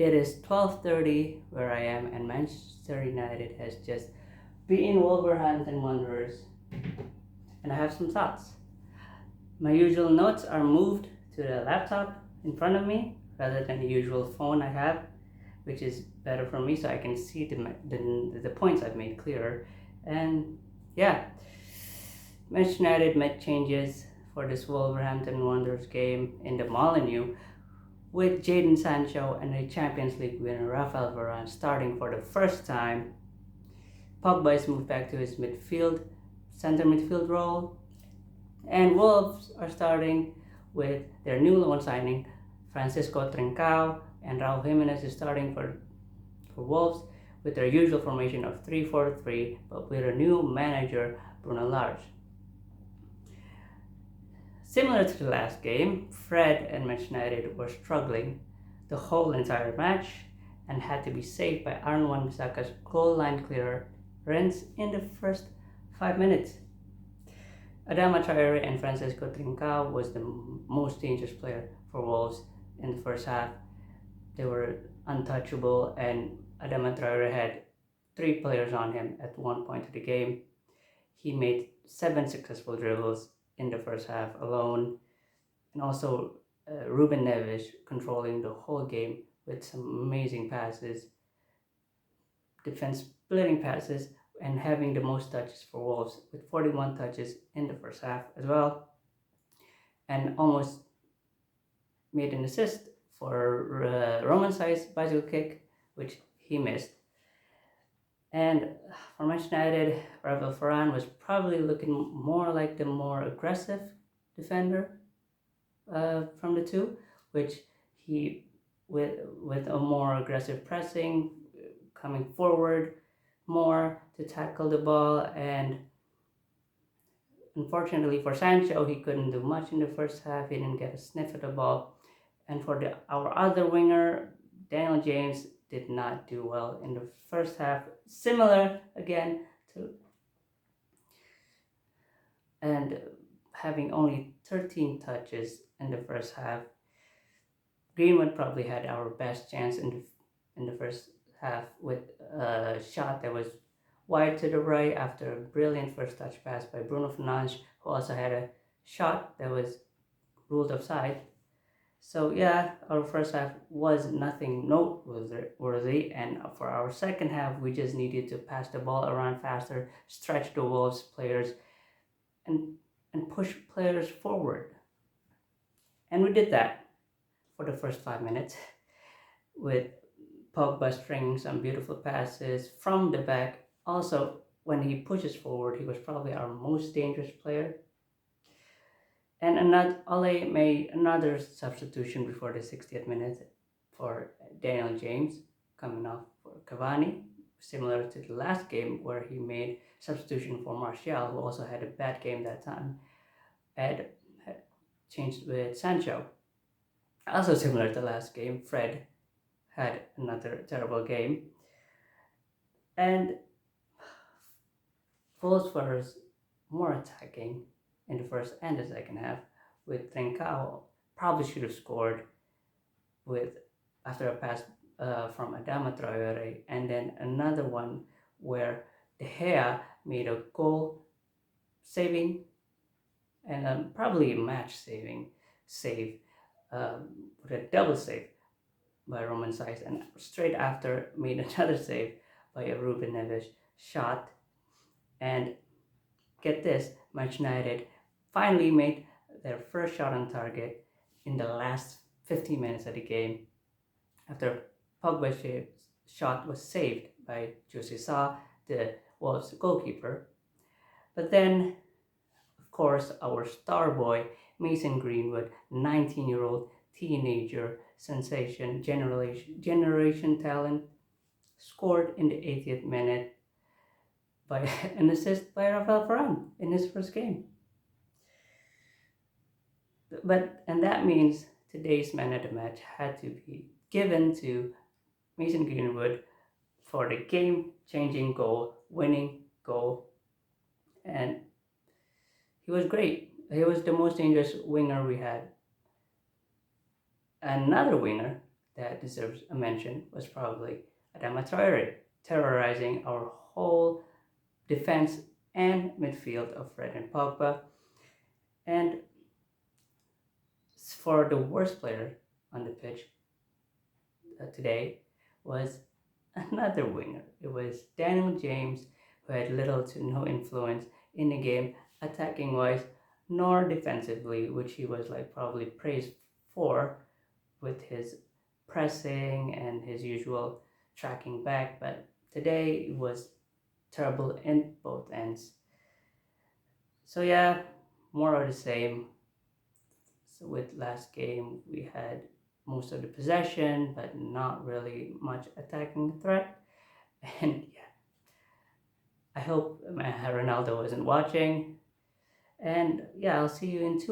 It is 12:30 where I am, and Manchester United has just beaten Wolverhampton Wanderers, and I have some thoughts. My usual notes are moved to the laptop in front of me rather than the usual phone I have, which is better for me so I can see the points I've made clearer. And yeah, Manchester United made changes for this Wolverhampton Wanderers game in the Molineux with Jadon Sancho and the Champions League winner Rafael Varane starting for the first time. Pogba is moved back to his center midfield role, and Wolves are starting with their new loan signing, Francisco Trincao, and Raul Jimenez is starting for Wolves with their usual formation of 3-4-3, but with a new manager, Bruno Lange. Similar to the last game, Fred and Manchester United were struggling the whole entire match and had to be saved by Aaron Wan-Bissaka's goal line clearance in the first 5 minutes. Adama Traore and Francisco Trincao was the most dangerous player for Wolves in the first half. They were untouchable, and Adama Traore had 3 players on him at one point of the game. He made 7 successful dribbles in the first half alone, and also Ruben Neves controlling the whole game with some amazing passes, defense splitting passes, and having the most touches for Wolves with 41 touches in the first half as well, and almost made an assist for Roman Sai's bicycle kick, which he missed. And for Manchester United, Rafael Varane was probably looking more like the more aggressive defender from the two, which he with a more aggressive pressing, coming forward more to tackle the ball. And unfortunately for Sancho, he couldn't do much in the first half. He didn't get a sniff at the ball. And for our other winger, Daniel James, did not do well in the first half, similar again to and having only 13 touches in the first half. Greenwood probably had our best chance in the first half with a shot that was wide to the right after a brilliant first touch pass by Bruno Lange, who also had a shot that was ruled offside. So yeah, our first half was nothing noteworthy, and for our second half, we just needed to pass the ball around faster, stretch the Wolves players, and push players forward. And we did that for the first 5 minutes, with Pogba stringing some beautiful passes from the back. Also, when he pushes forward, he was probably our most dangerous player. And Ole made another substitution before the 60th minute for Daniel James, coming off for Cavani, similar to the last game where he made substitution for Martial, who also had a bad game that time, and changed with Sancho. Also similar to last game, Fred had another terrible game. And Wolves was more attacking in the first and the second half, with Trincao probably should have scored after a pass from Adama Traore, and then another one where De Gea made a goal saving and probably a match saving save with a double save by Roman Saiz, and straight after made another save by a Ruben Neves shot. And get this, Manchester United finally made their first shot on target in the last 15 minutes of the game, after Pogba's shot was saved by Jose Sa, the Wolves goalkeeper. But then, of course, our star boy, Mason Greenwood, 19-year-old teenager sensation, generation talent, scored in the 80th minute by an assist by Rafael Varane in his first game. And that means today's man of the match had to be given to Mason Greenwood for the game-changing goal, winning goal. And he was great. He was the most dangerous winger we had. Another winger that deserves a mention was probably Adama Traore, terrorizing our whole defense and midfield of Fred and Pogba. And for the worst player on the pitch today was another winger. It was Daniel James, who had little to no influence in the game, attacking wise, nor defensively, which he was like probably praised for with his pressing and his usual tracking back. But today it was terrible in both ends. So yeah, more of the same. So with last game, we had most of the possession, but not really much attacking threat. And yeah, I hope Ronaldo wasn't watching. And yeah, I'll see you in 2 weeks.